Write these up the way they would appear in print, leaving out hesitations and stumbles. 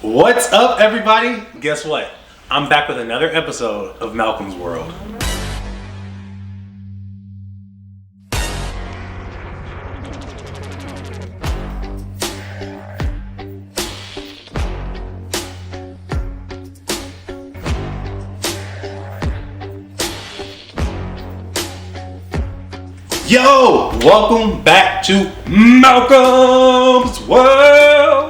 What's up, everybody? Guess what? I'm back with another episode of Malcolm's World. Yo, welcome back to Malcolm's World.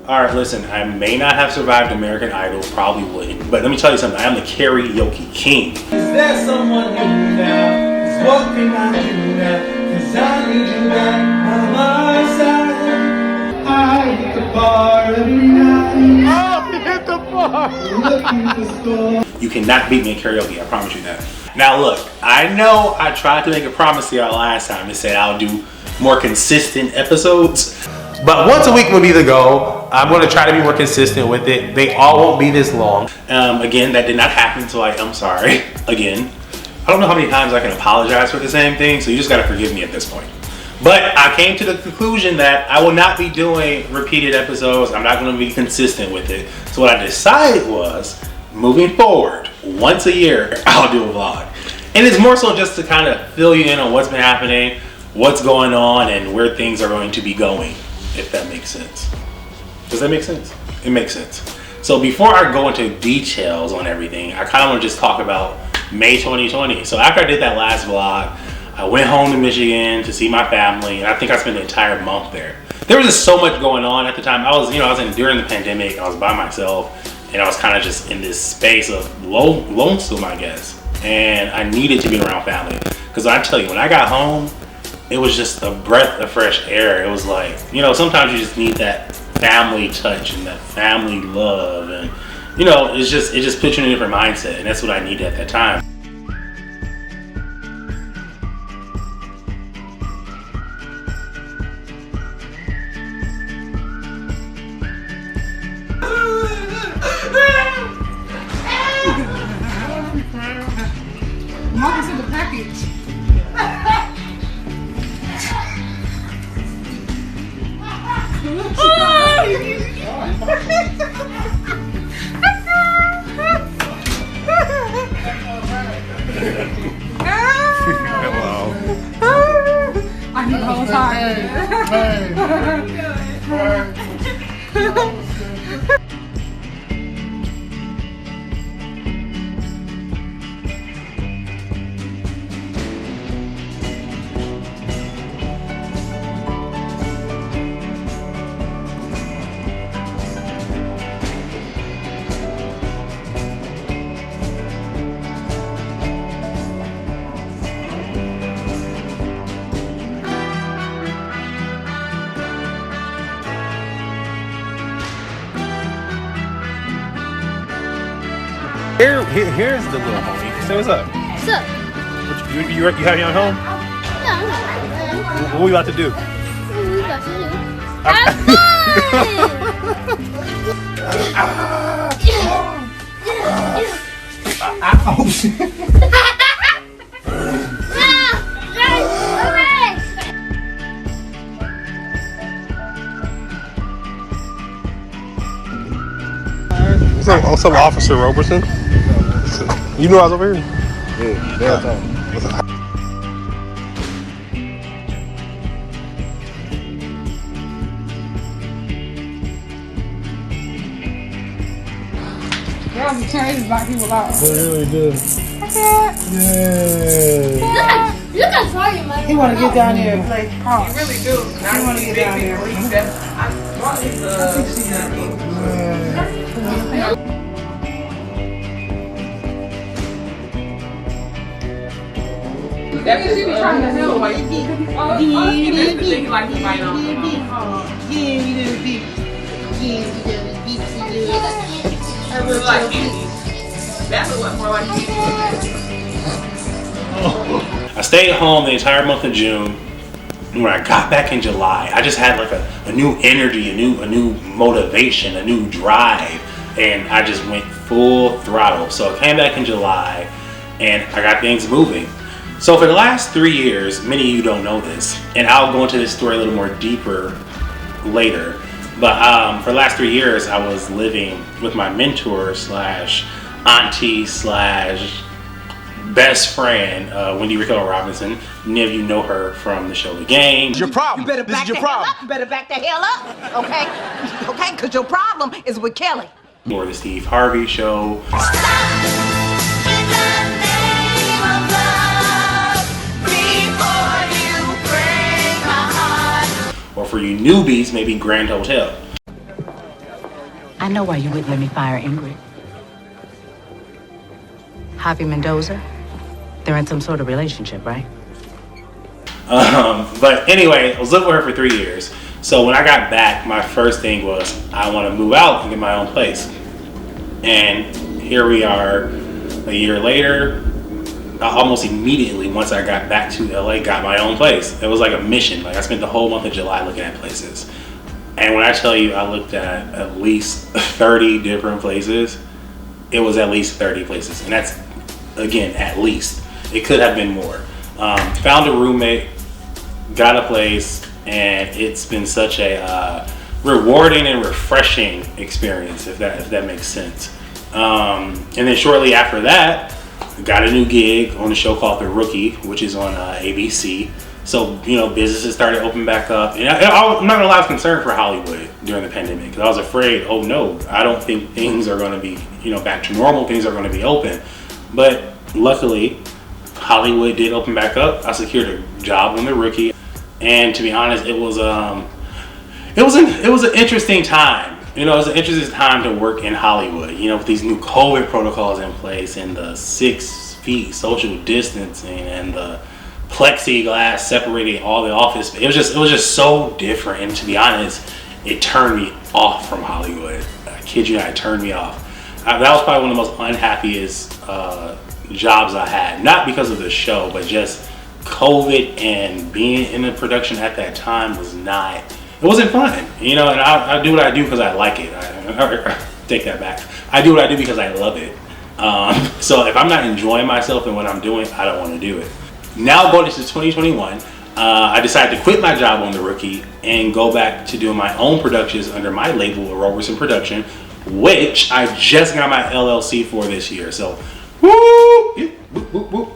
All right, listen, I may not have survived American Idol, probably wouldn't, but let me tell you something, I am the karaoke king. Is there someone new now? 'Cause what can I do now? 'Cause I need you back on my side. I hit the bar every night. Oh, he hit the bar! Looking for score. You cannot beat me in karaoke, I promise you that. Now look, I know I tried to make a promise to y'all last time and said I'll do more consistent episodes, but once a week will be the goal. I'm going to try to be more consistent with it. They all won't be this long. Again, that did not happen, so I'm sorry. Again, I don't know how many times I can apologize for the same thing, so you just got to forgive me at this point. But I came to the conclusion that I will not be doing repeated episodes. I'm not going to be consistent with it. So what I decided was, moving forward, once a year, I'll do a vlog. And it's more so just to kind of fill you in on what's been happening, what's going on, and where things are going to be going, if that makes sense. Does that make sense? It makes sense. So before I go into details on everything, I kind of want to just talk about May 2020. So after I did that last vlog, I went home to Michigan to see my family, and I think I spent the entire month there. There was just so much going on at the time. I was during the pandemic, I was by myself, and I was kind of just in this space of lonesome, I guess. And I needed to be around family. Because I tell you, when I got home, it was just a breath of fresh air. It was like, sometimes you just need that family touch and that family love. And, it just puts you in a different mindset. And that's what I needed at that time. Marcus in the package. Hello. I knew the whole time. Here's the little homie. Say what's up. What's up? You have your own home? No, I'm not. What we about to do? What we about to do? Have fun! Oh shit. What's up, Officer Robertson? You knew I was over here? Yeah. What's up? That was a change to knock people out. It really did. Yeah. Look how far you might. He want to get down there and play cards. He really do. He want to get down there. I brought his That He be trying to help. Like he think like he might not. Like that's what more like. I stayed home the entire month of June. When I got back in July, I just had like a new energy, a new motivation, a new drive, and I just went full throttle. So I came back in July, and I got things moving. So for the last 3 years, many of you don't know this, and I'll go into this story a little more deeper later, But for the last 3 years, I was living with my mentor slash auntie slash best friend, Wendy Raquel Robinson. Many of you know her from the show The Game. Your problem. You better This back is the your hell problem. up. You better back the hell up. Okay? Okay? Because your problem is with Kelly. Or the Steve Harvey Show. Or for you newbies, maybe Grand Hotel. I know why you wouldn't let me fire Ingrid. Javi Mendoza, they're in some sort of relationship, right? But anyway, I was living with her for 3 years. So when I got back, my first thing was I want to move out and get my own place. And here we are a year later, almost immediately once I got back to LA, got my own place. It was like a mission. Like I spent the whole month of July looking at places. And when I tell you I looked at least 30 different places, it was at least 30 places. And that's, again, at least. It could have been more. Found a roommate, got a place, and it's been such a rewarding and refreshing experience, if that makes sense. And then shortly after that, got a new gig on a show called The Rookie, which is on ABC. So, you know, businesses started opening back up. And I'm not gonna lie, I was concerned for Hollywood during the pandemic because I was afraid, oh no, I don't think things are gonna be, back to normal, things are gonna be open. But luckily, Hollywood did open back up. I secured a job on The Rookie. And to be honest, it was an interesting time. It was an interesting time to work in Hollywood, with these new COVID protocols in place and the 6 feet social distancing and the plexiglass separating all the office. It was just so different. And to be honest, it turned me off from Hollywood. I kid you not, it turned me off. That was probably one of the most unhappiest jobs I had. Not because of the show, but just COVID and being in the production at that time it wasn't fun, and I do what I do because I like it. I take that back. I do what I do because I love it. So if I'm not enjoying myself and what I'm doing, I don't want to do it. Now going into 2021, I decided to quit my job on The Rookie and go back to doing my own productions under my label, Roberson Production, which I just got my LLC for this year. So, woo!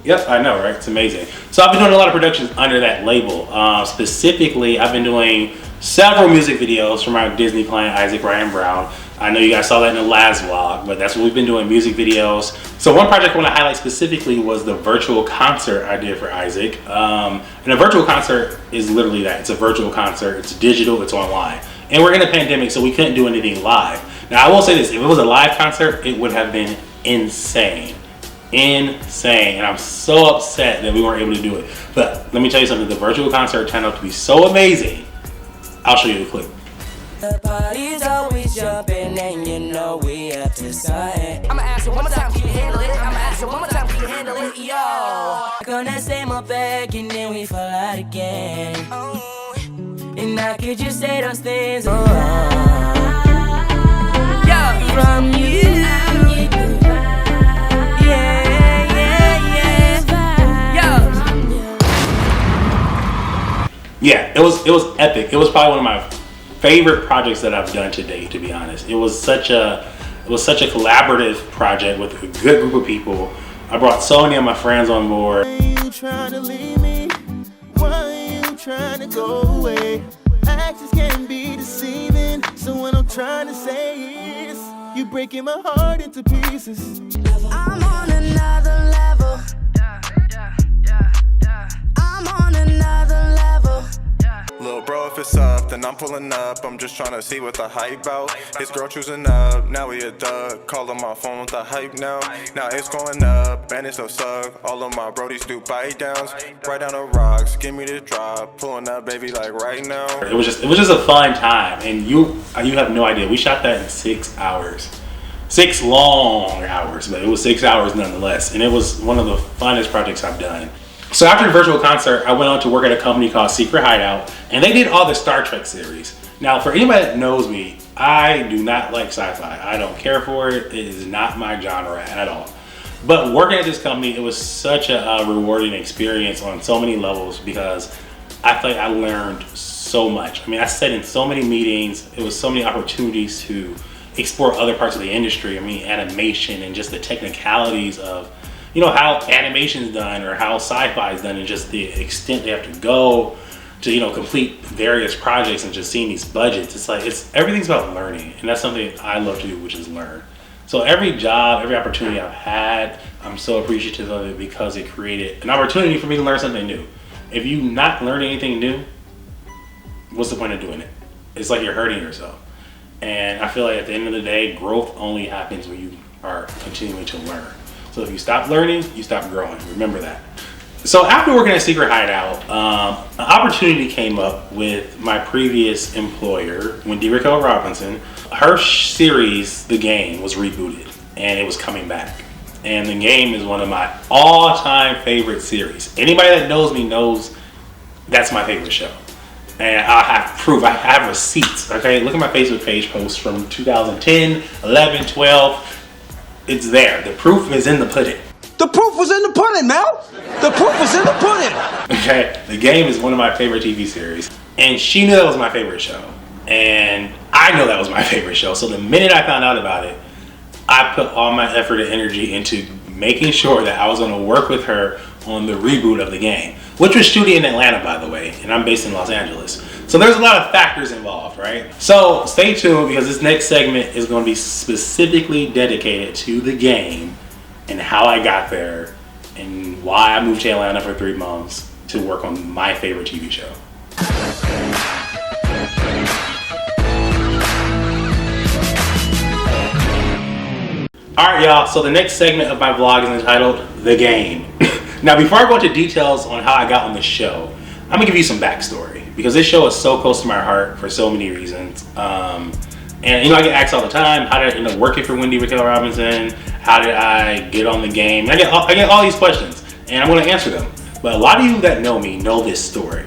Yep, I know, right? It's amazing. So I've been doing a lot of productions under that label. Specifically, I've been doing several music videos for my Disney client, Isaac Ryan Brown. I know you guys saw that in the last vlog, but that's what we've been doing, music videos. So one project I want to highlight specifically was the virtual concert I did for Isaac. And a virtual concert is literally that. It's a virtual concert. It's digital. It's online. And we're in a pandemic, so we couldn't do anything live. Now, I will say this. If it was a live concert, it would have been insane. And I'm so upset that we weren't able to do it. But let me tell you something. The virtual concert turned out to be so amazing. I'll show you the clip. The party's always jumping and we have to sign. I'ma ask you one more time, can you handle it? I'ma ask you one more time, can you handle it? Yo, gonna say my back and then we fall out again. And I could just say those things from you. Yeah, it was epic. It was probably one of my favorite projects that I've done to date, to be honest. It was such a collaborative project with a good group of people. I brought so many of my friends on board. Why you trying to leave me? Why you trying to go away? Actions can be deceiving, so what I'm trying to say is you breaking my heart into pieces. I'm on another level. I'm on another level. Little bro, if it's up, then I'm pulling up. I'm just trying to see what the hype out. His girl choosing up, now we a dub. Call him my phone with the hype now. Now it's going up, and it's no suck. All of my brodies do bite downs. Right down the rocks, give me the drop. Pulling up, baby, like right now. It was just a fun time, and you have no idea. We shot that in 6 hours. 6 long hours, but it was 6 hours nonetheless. And it was one of the funnest projects I've done. So after the virtual concert, I went on to work at a company called Secret Hideout, and they did all the Star Trek series. Now, for anybody that knows me, I do not like sci-fi. I don't care for it. It is not my genre at all. But working at this company, it was such a rewarding experience on so many levels because I feel like I learned so much. I mean, I sat in so many meetings. It was so many opportunities to explore other parts of the industry. I mean, animation and just the technicalities of, you know, how animation is done or how sci-fi is done, and just the extent they have to go to, you know, complete various projects, and just seeing these budgets. It's like, everything's about learning, and that's something I love to do, which is learn. So every job, every opportunity I've had, I'm so appreciative of it because it created an opportunity for me to learn something new. If you not learn anything new, what's the point of doing it? It's like you're hurting yourself. And I feel like at the end of the day, growth only happens when you are continuing to learn. So if you stop learning, you stop growing. Remember that. So after working at Secret Hideout, an opportunity came up with my previous employer, Wendy Raquel Robinson. Her series, The Game, was rebooted and it was coming back. And The Game is one of my all-time favorite series. Anybody that knows me knows that's my favorite show. And I have proof, I have receipts, okay? Look at my Facebook page posts from 2010, 11, 12. It's there. The proof is in the pudding. The proof was in the pudding, Mel. The proof was in the pudding. Okay, The Game is one of my favorite TV series. And she knew that was my favorite show. And I know that was my favorite show. So the minute I found out about it, I put all my effort and energy into making sure that I was going to work with her on the reboot of The Game, which was shooting in Atlanta, by the way, and I'm based in Los Angeles. So there's a lot of factors involved, right? So stay tuned, because this next segment is going to be specifically dedicated to The Game and how I got there and why I moved to Atlanta for 3 months to work on my favorite TV show. All right, y'all, so the next segment of my vlog is entitled The Game. Now, before I go into details on how I got on the show, I'm gonna give you some backstory, because this show is so close to my heart for so many reasons. And you know, I get asked all the time, how did I end up working for Wendy Raquel Robinson? How did I get on The Game? And I get all these questions, and I'm gonna answer them. But a lot of you that know me know this story,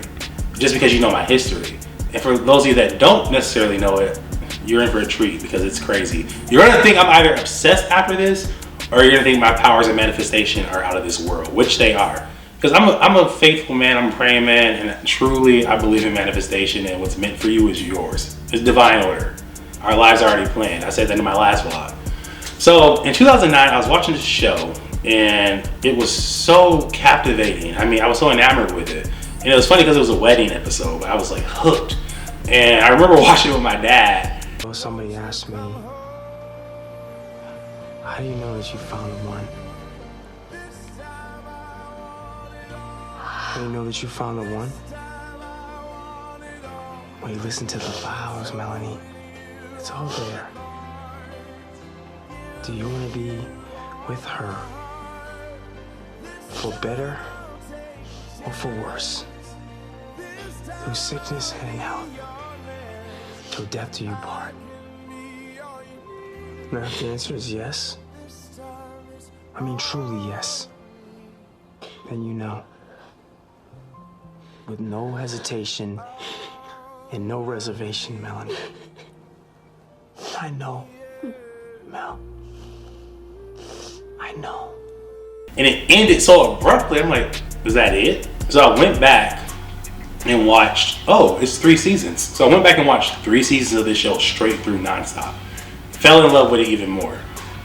just because you know my history. And for those of you that don't necessarily know it, you're in for a treat, because it's crazy. You're gonna think I'm either obsessed after this, or you're gonna think my powers of manifestation are out of this world, which they are. Because I'm a faithful man, I'm a praying man, and truly I believe in manifestation, and what's meant for you is yours. It's divine order. Our lives are already planned. I said that in my last vlog. So in 2009, I was watching this show, and it was so captivating. I mean, I was so enamored with it. And it was funny because it was a wedding episode, but I was like hooked. And I remember watching it with my dad. Somebody asked me, how do you know that you found the one? How do you know that you found the one? Well, you listen to the vows, Melanie. It's all there. Do you want to be with her for better or for worse? Through sickness and health, till death do you part. Now, if the answer is yes, I mean truly yes, then you know. With no hesitation and no reservation, Melanie. I know, Mel. I know. And it ended so abruptly. I'm like, is that it? So I went back and watched, oh, it's 3 seasons. So I went back and watched 3 seasons of this show straight through nonstop. Fell in love with it even more.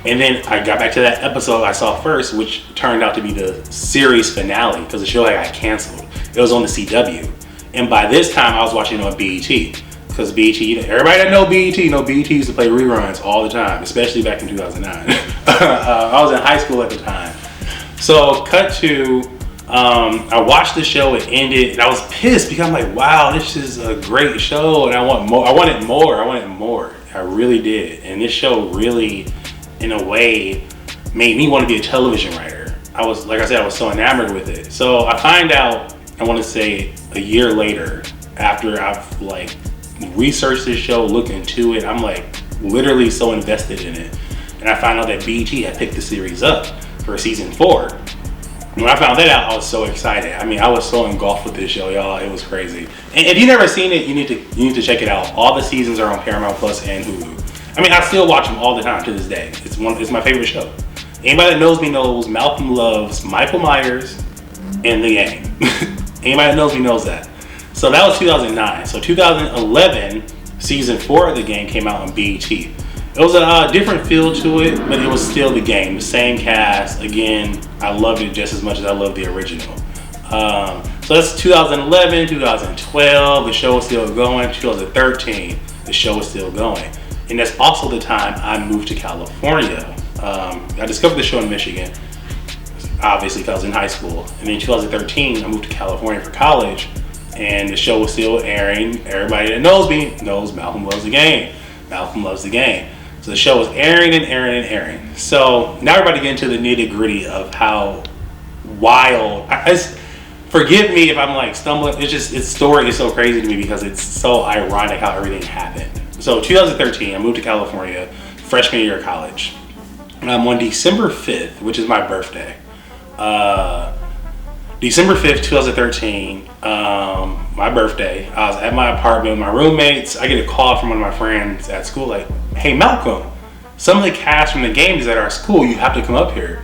And then I got back to that episode I saw first, which turned out to be the series finale, because the show had got canceled. It was on the CW. And by this time I was watching it on BET. Because BET, everybody that know BET used to play reruns all the time, especially back in 2009. I was in high school at the time. So cut to, I watched the show, it ended, and I was pissed because I'm like, wow, this is a great show, and I want more. I wanted more. I really did. And this show really, in a way, made me want to be a television writer. I was, like I said, I was so enamored with it. So I find out, I want to say a year later, after I've like researched this show, looked into it, I'm like literally so invested in it. And I found out that BET had picked the series up for season 4. When I found that out, I was so excited. I mean, I was so engulfed with this show, y'all. It was crazy. And if you've never seen it, you need to check it out. All the seasons are on Paramount Plus and Hulu. I mean, I still watch them all the time to this day. It's my favorite show. Anybody that knows me knows Malcolm loves Michael Myers and The Game. Anybody that knows me knows that. So that was 2009. So 2011, season 4 of the game came out on BET. It was a different feel to it, but it was still the game, the same cast. Again, I loved it just as much as I loved the original. So that's 2011, 2012, the show was still going. 2013, the show was still going. And that's also the time I moved to California. I discovered the show in Michigan, obviously because I was in high school. And then in 2013, I moved to California for college, and the show was still airing. Everybody that knows me knows Malcolm Loves the Game. Malcolm Loves the Game. So the show was airing and airing and airing. So now everybody get into the nitty gritty of how wild. Forgive me if I'm like stumbling. It's just, its story is so crazy to me because it's so ironic how everything happened. So 2013, I moved to California, freshman year of college. On December 5th, which is my birthday, December 5th, 2013, my birthday, I was at my apartment with my roommates. I get a call from one of my friends at school like, hey Malcolm, some of the cast from the game is at our school, you have to come up here.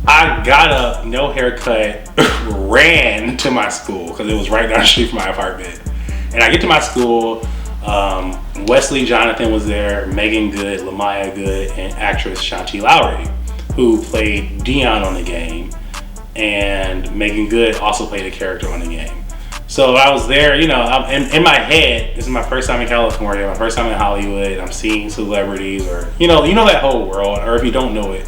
I got up, no haircut, ran to my school because it was right down the street from my apartment. And I get to my school, Wesley Jonathan was there, Megan Good, Lamaya Good, and actress Shanti Lowry, who played Dion on the game. And Megan Good also played a character on the game. So I was there, you know, in my head, this is my first time in California, my first time in Hollywood, I'm seeing celebrities, or, you know that whole world, or if you don't know it,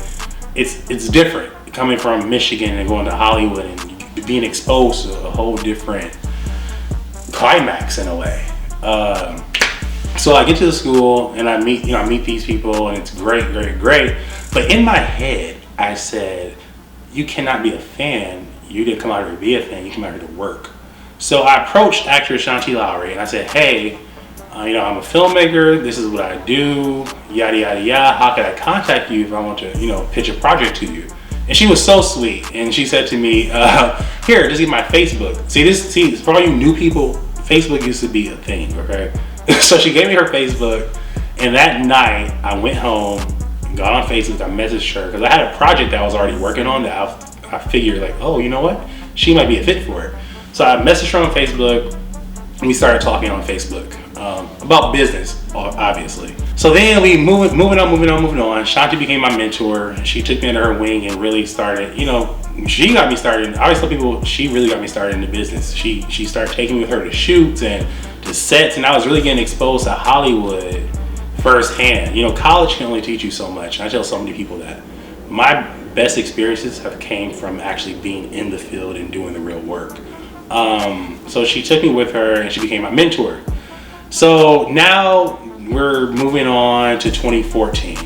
it's different coming from Michigan and going to Hollywood and being exposed to a whole different climax in a way. So I get to the school and I meet these people, and it's great. But in my head, I said, you cannot be a fan. You didn't come out here to be a fan. You came out here to work. So I approached actress Shanti Lowry and I said, hey, I'm a filmmaker. This is what I do. Yada yada yada. How can I contact you if I want to, pitch a project to you? And she was so sweet, and she said to me, here, just get my Facebook. See, for all you new people, Facebook used to be a thing, okay? So she gave me her Facebook, and that night I went home, got on Facebook, I messaged her, because I had a project that I was already working on that I figured like, oh, you know what? She might be a fit for it. So I messaged her on Facebook, and we started talking on Facebook about business, obviously. So then we moving on. Shanti became my mentor. She took me under her wing and really started, she got me started. I always tell people she really got me started in the business. She started taking me with her to shoots and to sets, and I was really getting exposed to Hollywood firsthand. College can only teach you so much. And I tell so many people that. My best experiences have came from actually being in the field and doing the real work. So she took me with her and she became my mentor. So now we're moving on to 2014.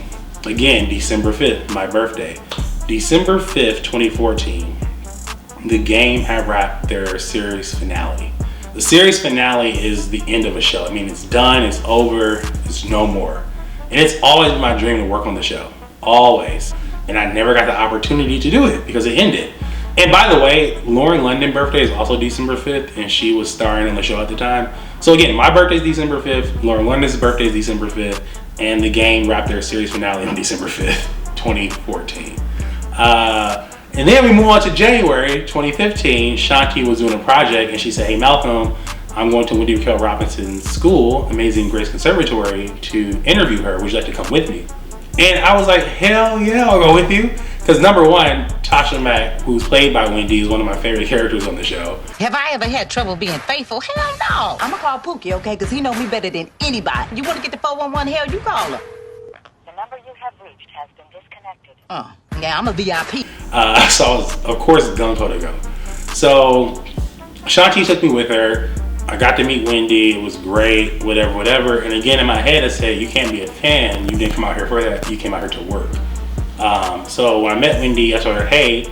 Again, December 5th, my birthday. December 5th, 2014, the game had wrapped their series finale. The series finale is the end of a show. I mean, it's done, it's over, it's no more. And it's always been my dream to work on the show, always. And I never got the opportunity to do it because it ended. And by the way, Lauren London's birthday is also December 5th, and she was starring on the show at the time. So again, my birthday is December 5th, Lauren London's birthday is December 5th, and the game wrapped their series finale on December 5th, 2014. And then we move on to January 2015. Shanti was doing a project, and she said, hey Malcolm, I'm going to Wendy Raquel Robinson's school, Amazing Grace Conservatory, to interview her. Would you like to come with me? And I was like, hell yeah, I'll go with you. Because number one, Tasha Mack, who's played by Wendy, is one of my favorite characters on the show. Have I ever had trouble being faithful? Hell no. I'm gonna call Pookie, okay? Because he know me better than anybody. You want to get the 411? Hell, you call her. The number you have reached has been disconnected. Oh, yeah, I'm a VIP. So I was, of course, gung-ho to go. So Shanti took me with her. I got to meet Wendy. It was great, whatever. And again, in my head, I said, you can't be a fan. You didn't come out here for that. You came out here to work. So when I met Wendy, I told her, hey,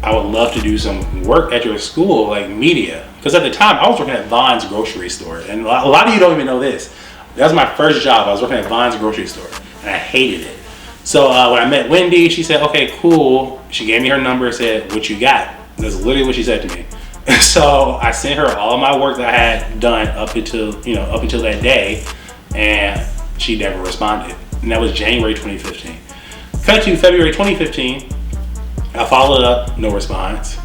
I would love to do some work at your school, like media. Because at the time, I was working at Vaughn's grocery store. And a lot of you don't even know this. That was my first job. I was working at Vaughn's grocery store, and I hated it. So when I met Wendy, she said, okay, cool. She gave me her number and said, what you got? That's literally what she said to me. So I sent her all of my work that I had done up until that day, and she never responded. And that was January 2015. Cut to February 2015, I followed up, no response.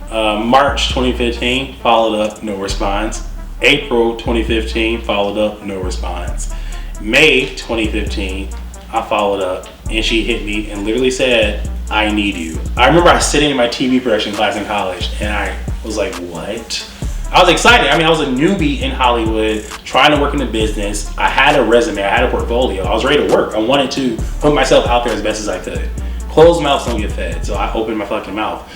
March 2015, followed up, no response. April 2015, followed up, no response. May 2015, I followed up, and she hit me and literally said, I need you. I remember I was sitting in my TV production class in college, and I was like, what? I was excited. I mean, I was a newbie in Hollywood, trying to work in the business. I had a resume, I had a portfolio. I was ready to work. I wanted to put myself out there as best as I could. Closed mouths don't get fed, so I opened my fucking mouth.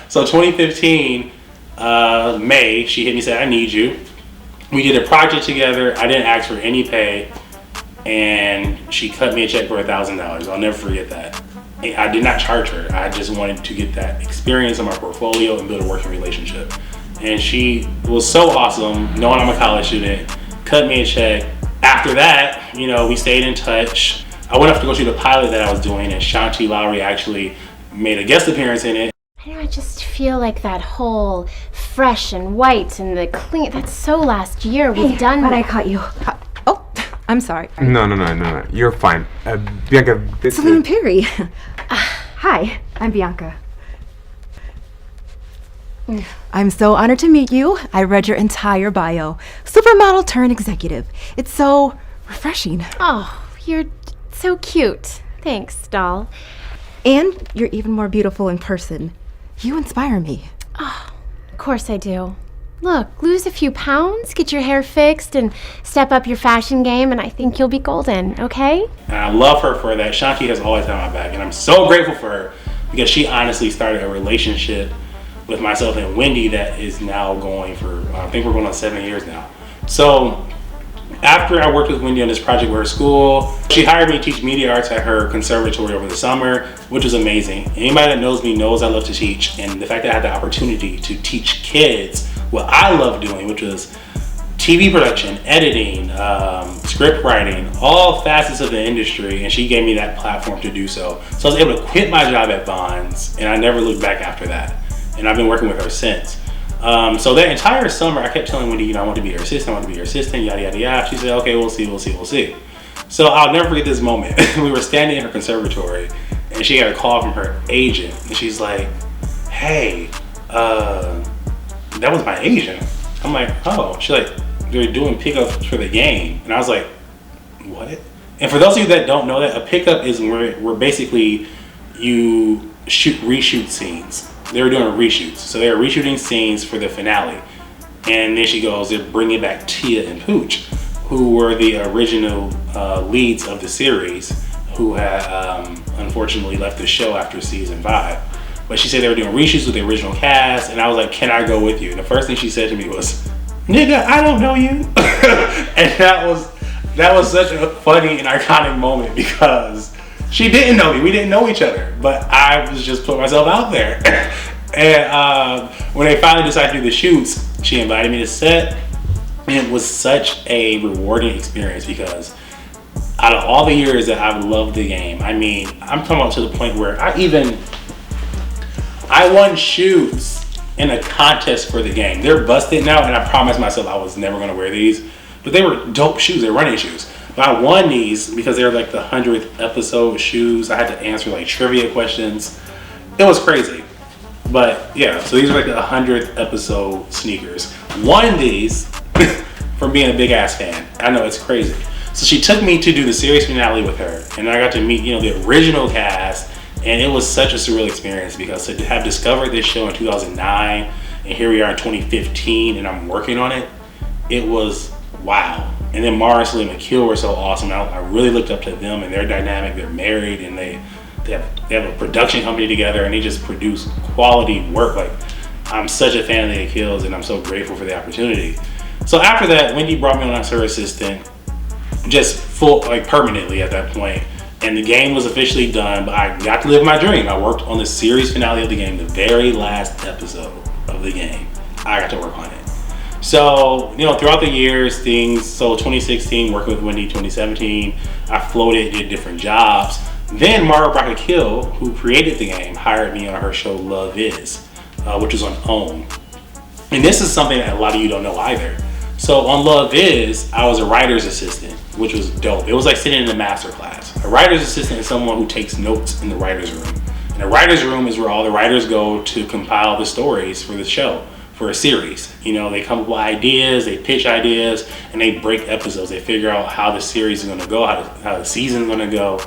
So 2015, May, she hit me and said, I need you. We did a project together. I didn't ask for any pay, and she cut me a check for $1,000. I'll never forget that. I did not charge her. I just wanted to get that experience in my portfolio and build a working relationship. And she was so awesome, knowing I'm a college student, cut me a check. After that, you know, we stayed in touch. I went up to go see the pilot that I was doing, and Shanti Lowry actually made a guest appearance in it. I just feel like that whole fresh and white and the clean, that's so last year. We've done But I caught you. Oh, I'm sorry. No. You're fine. Bianca, this Celine Perry. Hi, I'm Bianca. I'm so honored to meet you. I read your entire bio. Supermodel turned executive. It's so refreshing. Oh, you're so cute. Thanks, doll. And you're even more beautiful in person. You inspire me. Oh, of course I do. Look, lose a few pounds, get your hair fixed, and step up your fashion game, and I think you'll be golden, okay? And I love her for that. Shanti has always had my back, and I'm so grateful for her because she honestly started a relationship with myself and Wendy that is now going for, I think we're going on 7 years now. So after I worked with Wendy on this project with her school, she hired me to teach media arts at her conservatory over the summer, which was amazing. Anybody that knows me knows I love to teach, and the fact that I had the opportunity to teach kids what I love doing, which was TV production, editing, script writing, all facets of the industry, and she gave me that platform to do so. So I was able to quit my job at Bonds, and I never looked back after that. And I've been working with her since. So that entire summer, I kept telling Wendy, you know, I want to be her assistant, yada, yada, yada. She said, okay, we'll see. So I'll never forget this moment. We were standing in her conservatory, and she got a call from her agent, and she's like, hey, that was my agent. I'm like, oh. She's like, they're doing pickups for the game. And I was like, what? And for those of you that don't know that, a pickup is where basically you reshoot scenes. They were doing reshoots. So they were reshooting scenes for the finale. And then she goes, they're bringing back Tia and Pooch, who were the original leads of the series, who had unfortunately left the show after season 5. But she said they were doing reshoots with the original cast, and I was like, can I go with you? And the first thing she said to me was, nigga, I don't know you. And that was such a funny and iconic moment because she didn't know me. We didn't know each other, but I was just putting myself out there. And when they finally decided to do the shoots, she invited me to set, and it was such a rewarding experience because out of all the years that I've loved the game, I mean, I'm talking about to the point where I won shoes in a contest for the game. They're busted now, and I promised myself I was never gonna wear these, but they were dope shoes. They're running shoes. But I won these because they were like the 100th episode shoes. I had to answer like trivia questions. It was crazy. But yeah, so these are like the 100th episode sneakers. Won these from being a big ass fan. I know, it's crazy. So she took me to do the series finale with her, and I got to meet, you know, the original cast, and it was such a surreal experience because to have discovered this show in 2009, and here we are in 2015, and I'm working on it, it was wow. And then Mara and Celine McKill were so awesome. I really looked up to them and their dynamic. They're married, and they have a production company together, and they just produce quality work. Like, I'm such a fan of the Achilles, and I'm so grateful for the opportunity. So after that, Wendy brought me on as her assistant, just full, like permanently at that point. And the game was officially done, but I got to live my dream. I worked on the series finale of the game, the very last episode of the game. I got to work on it. So, you know, throughout the years, so 2016, working with Wendy, 2017, I floated, did different jobs. Then Mara Brockett Hill, who created the game, hired me on her show Love Is, which was on OWN. And this is something that a lot of you don't know either. So on Love Is, I was a writer's assistant, which was dope. It was like sitting in a master class. A writer's assistant is someone who takes notes in the writer's room. And the writer's room is where all the writers go to compile the stories for the show. for a series. You know, they come up with ideas, they pitch ideas, and they break episodes. They figure out how the series is going to go, how the season is going to go,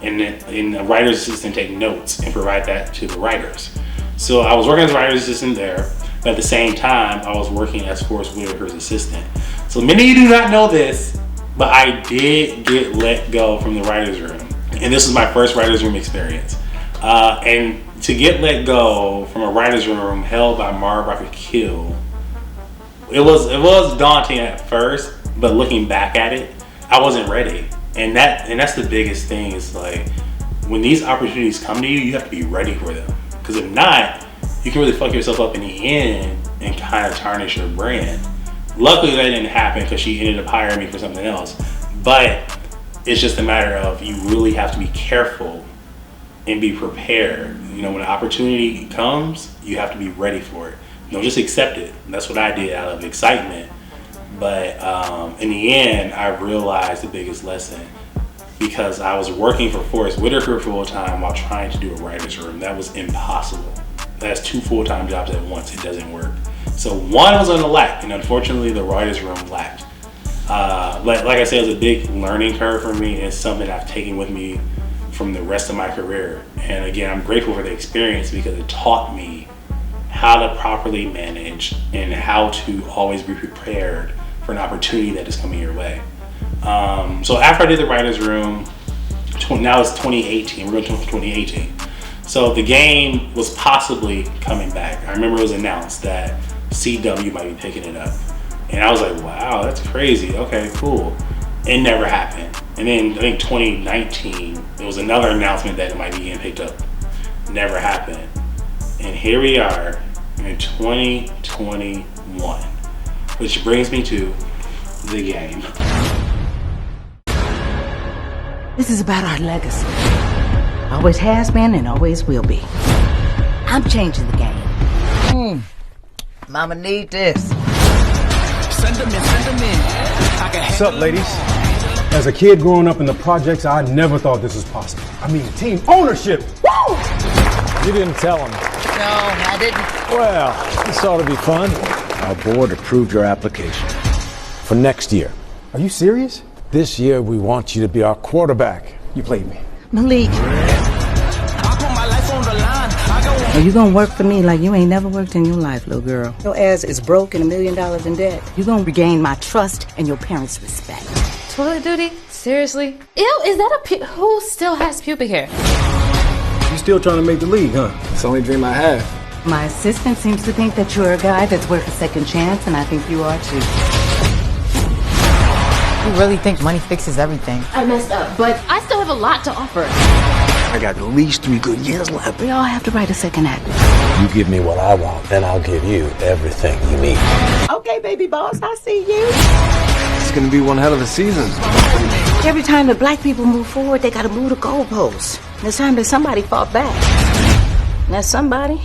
and then the writer's assistant take notes and provide that to the writers. So I was working as a writer's assistant there, but at the same time, I was working as Forrest Whitaker's assistant. So many of you do not know this, but I did get let go from the writer's room. And this was my first writer's room experience. And to get let go from a writer's room held by Mara Brock Akil, it was daunting at first, but looking back at it, I wasn't ready. And that's the biggest thing is like, when these opportunities come to you, you have to be ready for them. Because if not, you can really fuck yourself up in the end and kind of tarnish your brand. Luckily that didn't happen because she ended up hiring me for something else. But it's just a matter of you really have to be careful and be prepared. You know, when an opportunity comes, you have to be ready for it. Don't just accept it. That's what I did out of excitement. But in the end, I realized the biggest lesson, because I was working for Forrest Whitaker full time while trying to do a writer's room. That was impossible. That's 2 full-time jobs at once. It doesn't work. So one was on the lack, and unfortunately the writer's room lacked. But like I said, it was a big learning curve for me. It's something I've taken with me from the rest of my career. And again, I'm grateful for the experience because it taught me how to properly manage and how to always be prepared for an opportunity that is coming your way. So after I did the writer's room, now it's 2018, we're going to 2018. So the game was possibly coming back. I remember it was announced that CW might be picking it up. And I was like, wow, that's crazy. Okay, cool. It never happened. And then I think 2019, there was another announcement that it might be getting picked up. Never happened. And here we are in 2021, which brings me to the game. This is about our legacy. Always has been and always will be. I'm changing the game. Mama need this. Send them in. What's up, ladies? As a kid growing up in the projects, I never thought this was possible. I mean, team ownership. Woo! You didn't tell them. No, I didn't. Well, this ought to be fun. Our board approved your application for next year. Are you serious? This year, we want you to be our quarterback. You played me. Malik. Are you gonna work for me like you ain't never worked in your life, little girl? Your ass is broke and $1 million in debt. You gonna regain my trust and your parents' respect. Toilet duty? Seriously? Ew, is that who still has pubic hair? You still trying to make the league, huh? It's the only dream I have. My assistant seems to think that you're a guy that's worth a second chance, and I think you are too. You really think money fixes everything? I messed up, but I still have a lot to offer. I got at least 3 good years left. We all have to write a second act. You give me what I want, then I'll give you everything you need. Okay, baby boss, I see you. It's gonna be one hell of a season. Every time the black people move forward, they gotta move the goalposts. And it's time that somebody fought back. And that somebody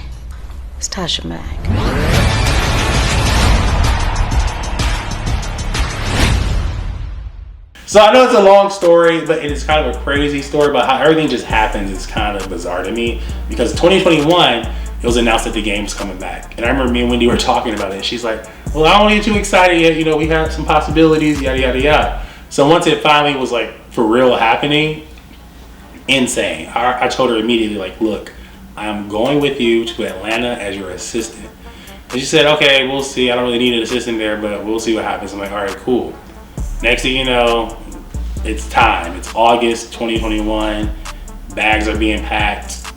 is Tasha Mack. So I know it's a long story, but it's kind of a crazy story, but how everything just happens is kind of bizarre to me, because 2021, it was announced that the game's coming back. And I remember me and Wendy were talking about it, and she's like, well, I don't get too excited yet, you know, we have some possibilities, yada, yada, yada. So once it finally was like for real happening, insane. I told her immediately, like, look, I'm going with you to Atlanta as your assistant. And she said, okay, we'll see. I don't really need an assistant there, but we'll see what happens. I'm like, all right, cool. Next thing you know, it's time. It's August 2021. Bags are being packed.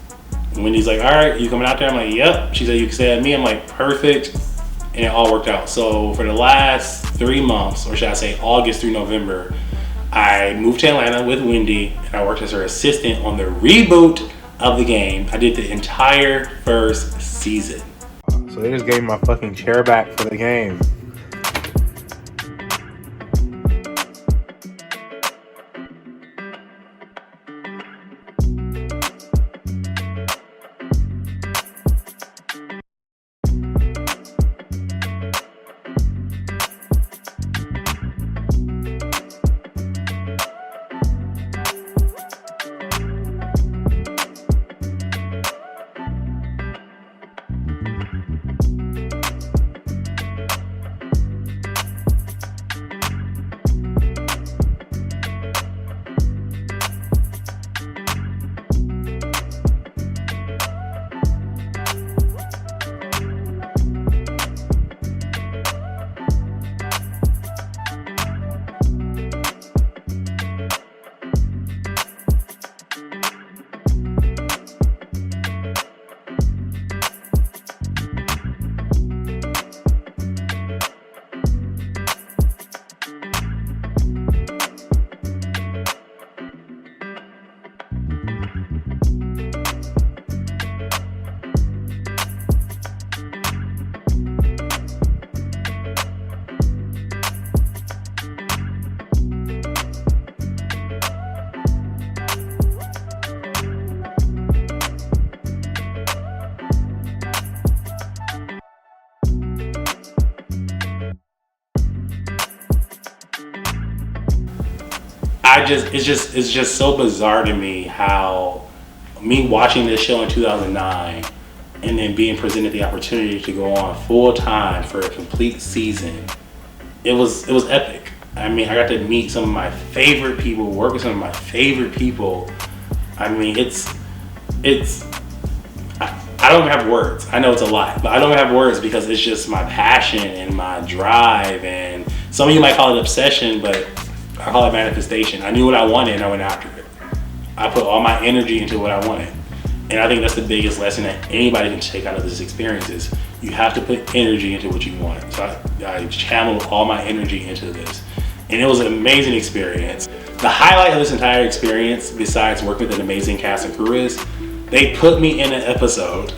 Wendy's like, all right, you coming out there? I'm like, yep. She said, you can stay at me. I'm like, perfect. And it all worked out. So for the last 3 months, or should I say August through November, I moved to Atlanta with Wendy, and I worked as her assistant on the reboot of the game. I did the entire first season. So they just gave me my fucking chair back for the game. it's just so bizarre to me how me watching this show in 2009 and then being presented the opportunity to go on full time for a complete season. It was epic. I mean, I got to meet some of my favorite people, work with some of my favorite people. I mean, I don't have words. I know it's a lot, but I don't have words because it's just my passion and my drive. And some of you might call it obsession, but I call it manifestation. I knew what I wanted and I went after it. I put all my energy into what I wanted. And I think that's the biggest lesson that anybody can take out of this experience is you have to put energy into what you want. So I channeled all my energy into this. And it was an amazing experience. The highlight of this entire experience, besides working with an amazing cast and crew, is they put me in an episode.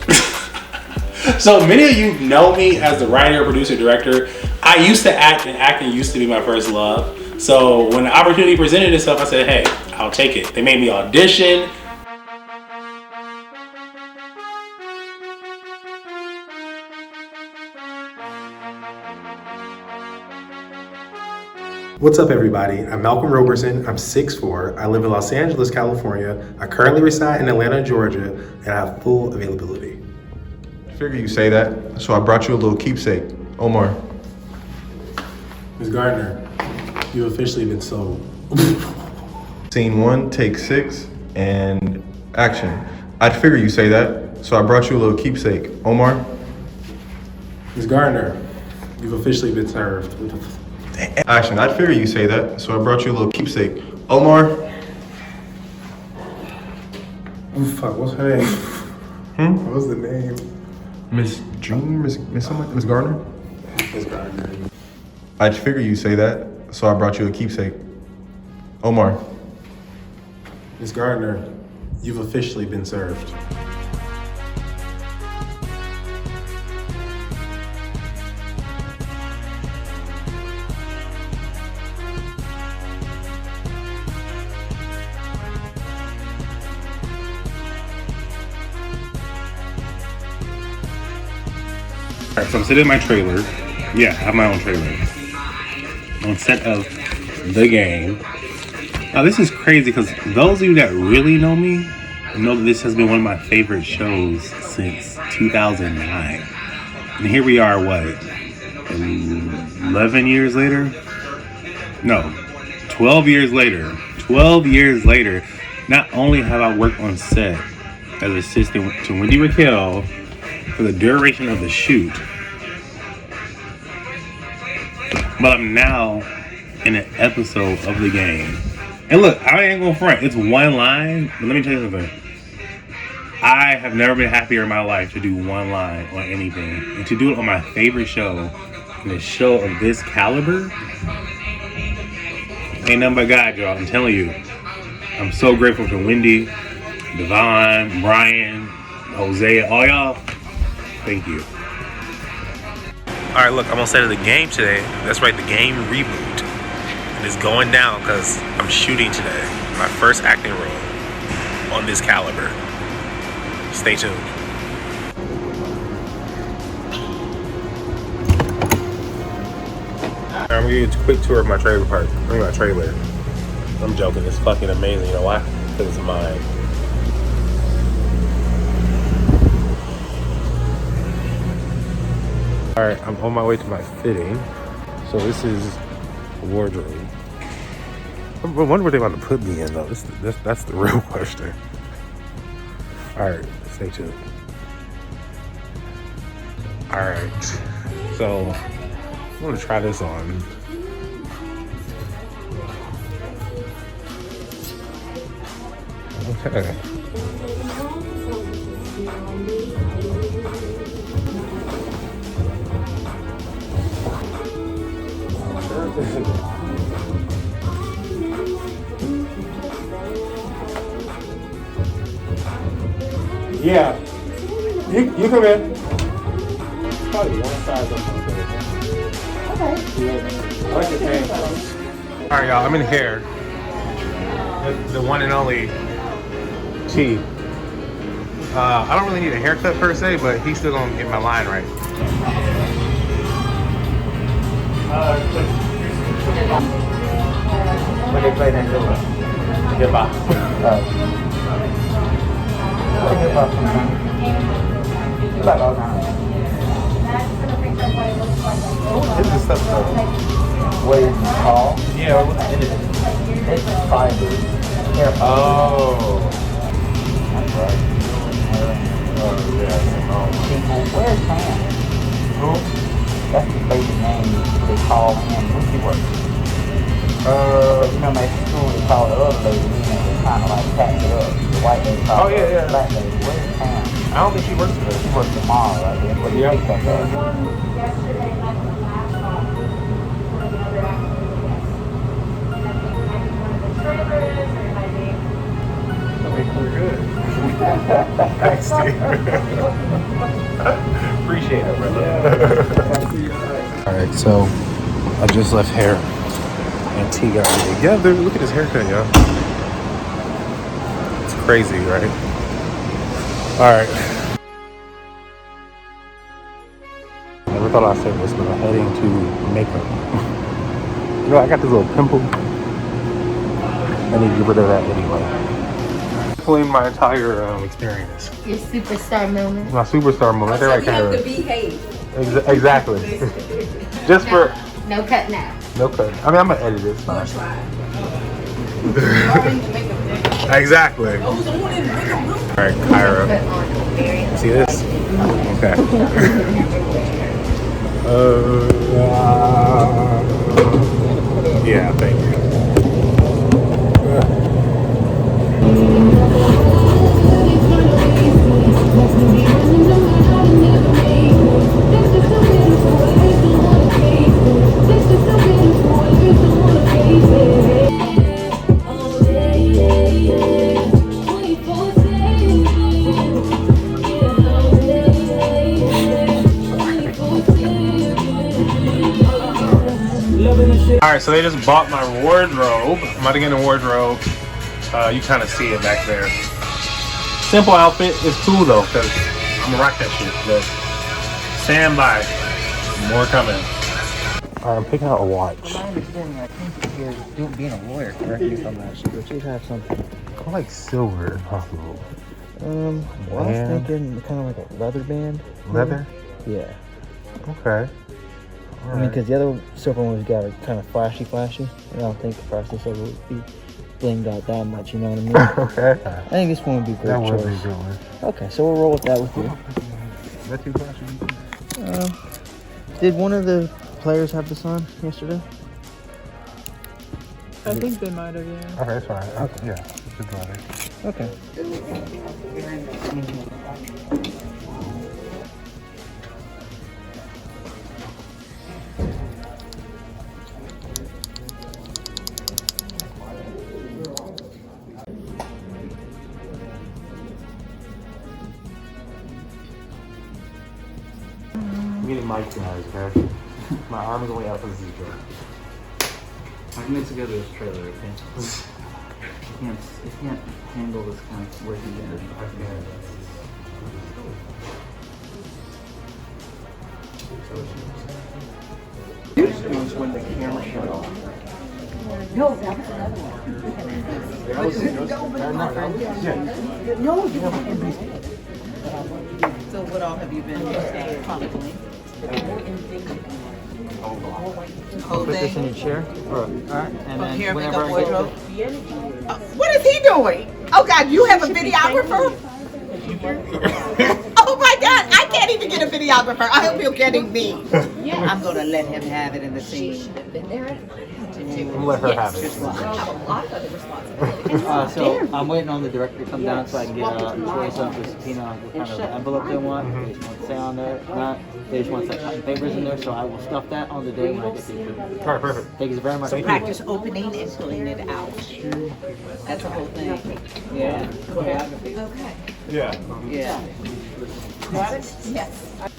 So many of you know me as the writer, producer, director. I used to act, and acting used to be my first love. So when the opportunity presented itself, I said, hey, I'll take it. They made me audition. What's up, everybody? I'm Malcolm Roberson. I'm 6'4". I live in Los Angeles, California. I currently reside in Atlanta, Georgia, and I have full availability. Figure you say that, so I brought you a little keepsake. Omar. Ms. Gardner, you've officially been sold. Scene 1, take 6, and action. I'd figure you say that, so I brought you a little keepsake. Omar. Ms. Gardner, you've officially been served. Action. I'd figure you say that, so I brought you a little keepsake. Omar. Oh, fuck, what's her name? What was the name? Miss June? Miss Gardner? Ms. Gardner. I'd figure you say that, so I brought you a keepsake. Omar. Ms. Gardner, you've officially been served. Alright, so I'm sitting in my trailer. Yeah, I have my own trailer. On set of The Game. Now this is crazy because those of you that really know me know that this has been one of my favorite shows since 2009. And here we are, what, 11 years later? No, 12 years later. 12 years later, not only have I worked on set as assistant to Wendy Raquel for the duration of the shoot, but I'm now in an episode of The Game. And look, I ain't gonna front, it's one line, but let me tell you something. I have never been happier in my life to do one line on anything, and to do it on my favorite show, and a show of this caliber, ain't nothing but God, y'all. I'm telling you. I'm so grateful to Wendy, Devon, Brian, Hosea, all y'all. Thank you. All right, look, I'm on set of The Game today. That's right, The Game reboot. And it's going down because I'm shooting today. My first acting role on this caliber. Stay tuned. I'm gonna give you a quick tour of my trailer park. My trailer. I'm joking, it's fucking amazing. You know why? Because it's mine. Alright, I'm on my way to my fitting. So this is a wardrobe. I wonder what they're about to put me in though. That's the real question. Alright, stay tuned. Alright, so I'm gonna try this on. Okay. Yeah. You come in. Probably one size up. Okay. I like your pants. Alright, y'all, I'm in here. The one and only T. I don't really need a haircut per se, but he's still gonna get my line right. When they play that good. Hip hop. Hip hop sometimes. Like all time. It's the stuff though. What is it called? Yeah, what's in it? It's fibers. Oh. That's right. Where's Sam? Who? That's the baby name they call him when she works. You know, at school they call the other lady and they kind of like patch it up. The white lady calls the black lady. Where's Sam? I don't think she works today. She works tomorrow, right? That's what you picked up there. We're good. Thanks, Steve. Appreciate it, brother. Alright, so I just left hair and T got me together. Look at his haircut, y'all. It's crazy, right? Alright. Never thought I'd say this, but I'm heading to makeup. You know, I got this little pimple. I need to get rid of that anyway. My entire experience. Your superstar moment. My superstar moment. So Right you there, have right to behave. Exactly. Just for No cut now. no cut. I mean, I'm gonna edit this. Fine. Exactly. All right, Kyra. See this? Okay. Yeah, thank you. Alright, so they just bought my wardrobe. I'm about to get a wardrobe. You kind of see it back there. Simple outfit. It's cool though, because I'm gonna rock that shit. But stand by. More coming. Alright, I'm picking out a watch. My understanding, I think you're being a lawyer, correct me if I'm not sure, but you have something. I like silver if possible. Well, I was thinking kind of like a leather band. Leather? Yeah. Okay. I mean, because the other silver one's got a kind of flashy. And I don't think the price of silver would be blinged out that much, you know what I mean? Okay. I think this one would be a great choice. That would be a good one. Okay, so we'll roll with that with you. Is that too flashy? Did one of the players have the sun yesterday? I think they might have, yeah. Okay, that's fine. Okay. Yeah, it's just leather. Okay. I'm getting mic guys, okay? My arm is only out for the zebra. I can mix together this trailer, okay? It can't handle this kind of working energy. When the camera shut off. No, that was another one. No, you haven't. So what all have you been saying publicly? Put this in your chair. Alright. And then Here, whenever I makeup, get wardrobe. What is he doing? Oh God, you have a videographer? Oh my God, I can't even get a videographer. I hope you're getting me. I'm gonna let him have it in the scene. I'm gonna let her have it. So I'm waiting on the director to come down so I can get a choice of the subpoena, what kind of envelope they want. They just want to say on there. If not, they just want to cut papers in there, so I will stuff that on the day when I get the equipment. Alright, perfect. Thank you very much. So practice opening and pulling it out. That's the whole thing. Yeah. Okay. Yeah. Yeah. Got it? Yes.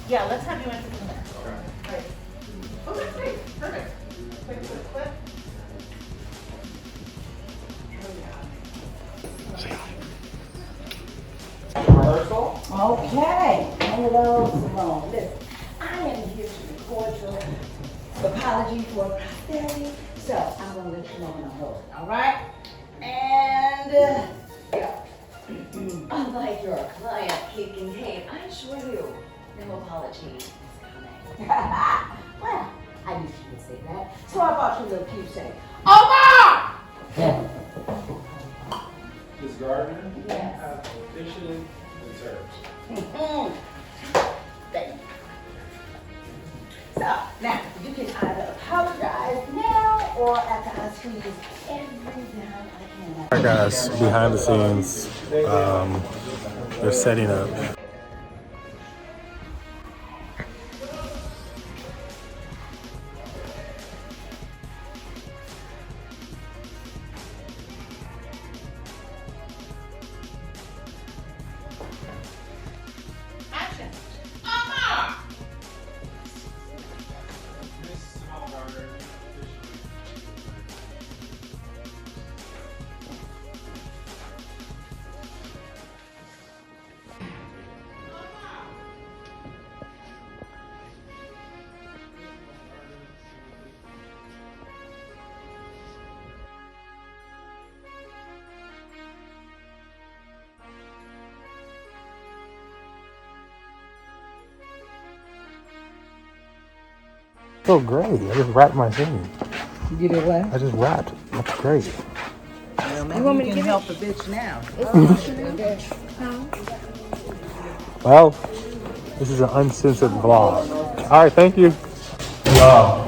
Yeah, let's have you answer from there. Okay, great. Perfect. Okay. Hello, Simone. Listen, I am here to record your apology for posterity. So I'm going gonna let you know when I'm holding, all right? And, yeah. I like your client kicking tape. I assure you, no apology is coming. Well, I knew she would say that. So I bought you a little keepsake. Omar! This gardener Yes. officially deserves. Thank you. So, now, you can either apologize now or after I squeeze every dime I can. Alright guys, behind the scenes, they're setting up. Action. Omar! So great. I just wrapped my thing. You did what? I just wrapped. That's crazy. Well, maybe you can help the bitch now. Well, this is an uncensored vlog. Alright, thank you. Wow.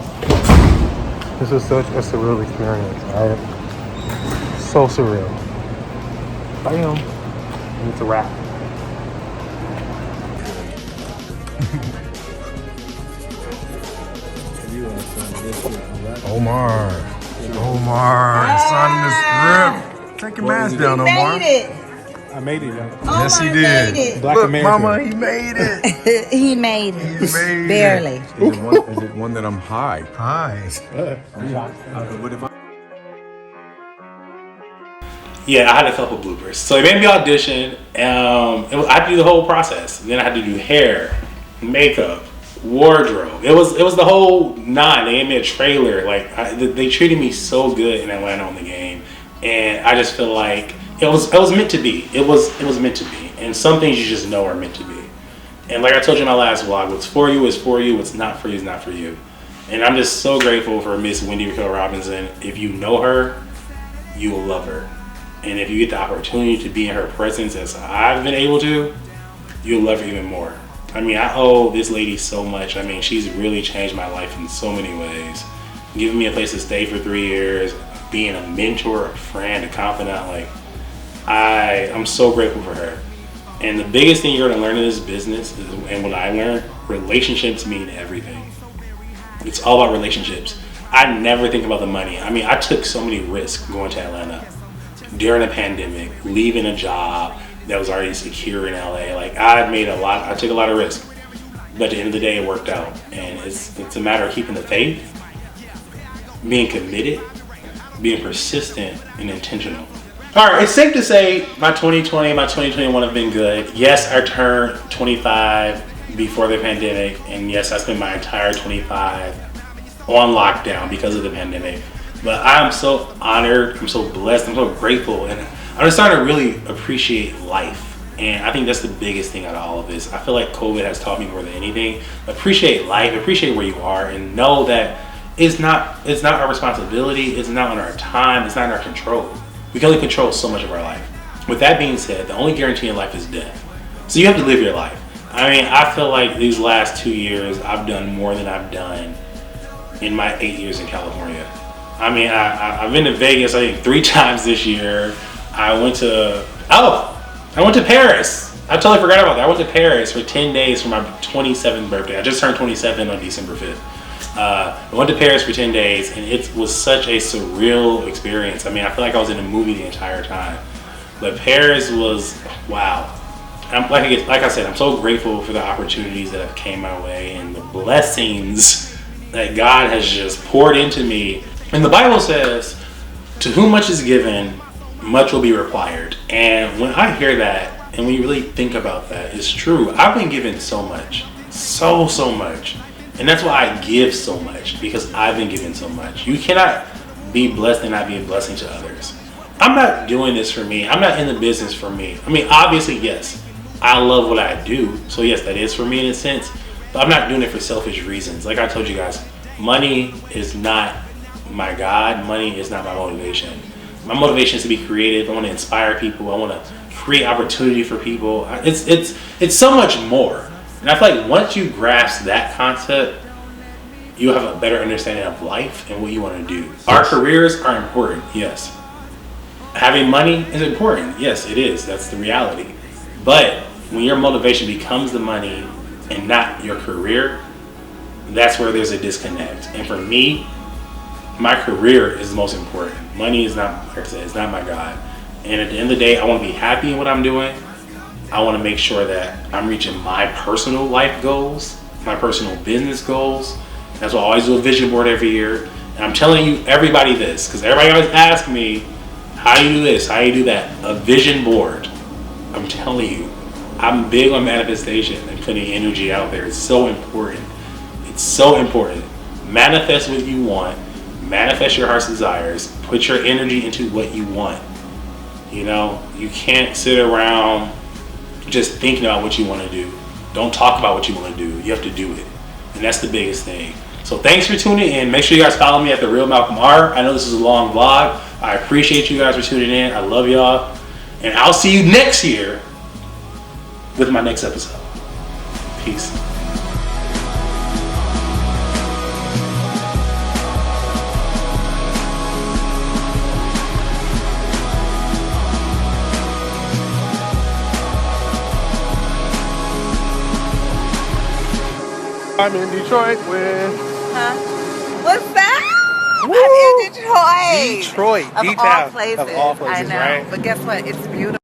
This is such a surreal experience. Alright. So surreal. Bam. And it's a wrap. Omar, signing the script. Take your mask down, Omar. I made it, young. Yes, he did. Black Look, American. Mama, he made it. He made it. He made Barely. it. Is it one that I'm high? High. Yeah, I had a couple bloopers. So they made me audition. I had to do the whole process. Then I had to do hair, makeup, wardrobe. It was the whole nine. They gave me a trailer. Like they treated me so good in Atlanta on the game, and I just feel like it was meant to be. It was meant to be. And some things you just know are meant to be. And like I told you in my last vlog, what's for you is for you. What's not for you is not for you. And I'm just so grateful for Miss Wendy Raquel Robinson. If you know her, you will love her. And if you get the opportunity to be in her presence as I've been able to, you'll love her even more. I mean, I owe this lady so much. I mean, she's really changed my life in so many ways. Giving me a place to stay for 3 years, being a mentor, a friend, a confidant. Like, I'm so grateful for her. And the biggest thing you're gonna learn in this business, and what I learned, relationships mean everything. It's all about relationships. I never think about the money. I mean, I took so many risks going to Atlanta during a pandemic, leaving a job that was already secure in LA. Like, I took a lot of risks, but at the end of the day, it worked out. And it's a matter of keeping the faith, being committed, being persistent, and intentional. All right, it's safe to say my 2020, my 2021 have been good. Yes, I turned 25 before the pandemic, and yes, I spent my entire 25 on lockdown because of the pandemic. But I'm so honored, I'm so blessed, I'm so grateful, and I'm just starting to really appreciate life. And I think that's the biggest thing out of all of this. I feel like COVID has taught me more than anything. Appreciate life, appreciate where you are, and know that it's not our responsibility, it's not on our time, it's not in our control. We can only control so much of our life. With that being said, the only guarantee in life is death. So you have to live your life. I mean, I feel like these last 2 years, I've done more than I've done in my 8 years in California. I mean, I've been to Vegas, I think 3 times this year. I went to Paris. I totally forgot about that. I went to Paris for 10 days for my 27th birthday. I just turned 27 on December 5th. I went to Paris for 10 days, and it was such a surreal experience. I mean, I feel like I was in a movie the entire time. But Paris was, wow. Like I said, I'm so grateful for the opportunities that have came my way and the blessings that God has just poured into me. And the Bible says, to whom much is given, much will be required. And when I hear that, and when you really think about that, it's true. I've been given so much, so much. And that's why I give so much, because I've been given so much. You cannot be blessed and not be a blessing to others. I'm not doing this for me. I'm not in the business for me. I mean, obviously, yes, I love what I do. So yes, that is for me in a sense, but I'm not doing it for selfish reasons. Like I told you guys, money is not my God. Money is not my motivation. My motivation is to be creative. I want to inspire people. I want to create opportunity for people. It's so much more. And I feel like once you grasp that concept, you'll have a better understanding of life and what you want to do. Our careers are important, yes. Having money is important, yes, it is. That's the reality. But when your motivation becomes the money and not your career, that's where there's a disconnect. And for me, my career is the most important. Money is not, like I said, it's not my God. And at the end of the day, I want to be happy in what I'm doing. I want to make sure that I'm reaching my personal life goals, my personal business goals. That's why I always do a vision board every year. And I'm telling you, everybody this, because everybody always asks me, how do you do this? How do you do that? A vision board. I'm telling you, I'm big on manifestation and putting energy out there. It's so important. It's so important. Manifest what you want. Manifest your heart's desires. Put your energy into what you want. You know, you can't sit around just thinking about what you want to do. Don't talk about what you want to do. You have to do it. And that's the biggest thing. So thanks for tuning in. Make sure you guys follow me at The Real Malcolm R. I know this is a long vlog. I appreciate you guys for tuning in. I love y'all. And I'll see you next year with my next episode. Peace. I'm in Detroit with... What's that? Woo! I'm in Detroit. Detroit, Of D-Town. all places. Of all places, I know. right? But guess what? It's beautiful.